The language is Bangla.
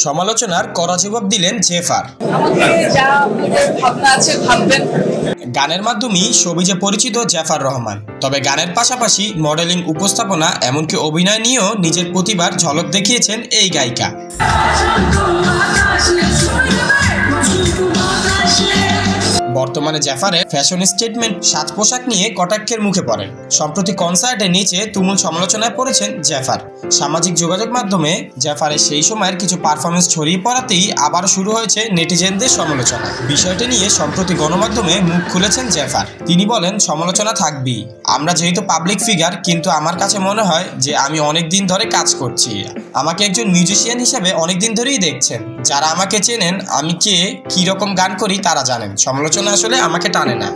সমালোচনার কড়া জবাব দিলেন জেফার। গানের মাধ্যমেই শোবিজে পরিচিত জেফার রহমান, তবে গানের পাশাপাশি মডেলিং, উপস্থাপনা এমনকি অভিনয় নিয়েও নিজের প্রতিভার ঝলক দেখিয়েছেন এই গায়িকা। বর্তমানে জেফারের ফ্যাশন স্টেটমেন্ট, সাজ পোশাক নিয়ে কটাক্ষের মুখে পড়েন। সম্প্রতি কনসার্টে নিচে তুমুল সমালোচনায় পড়েছেন জেফার। সামাজিক যোগাযোগ মাধ্যমে জেফারের সেই সময়ের কিছু পারফরমেন্স ছড়িয়ে পড়াতেই আবার শুরু হয়েছে নেটিজেনদের সমালোচনা। বিষয়টি নিয়ে সম্প্রতি গণমাধ্যমে মুখ খুলেছেন জেফার। তিনি বলেন, সমালোচনা থাকবেই, আমরা যেহেতু পাবলিক ফিগার, কিন্তু আমার কাছে মনে হয় যে আমি অনেক দিন ধরে কাজ করছি। আমাকে একজন মিউজিশিয়ান হিসেবে অনেক দিন ধরেই দেখছেন। যারা আমাকে চেনেন, আমি কে, কী রকম গান করি তারা জানেন। সমালোচনা আসলে আমাকে টানে না।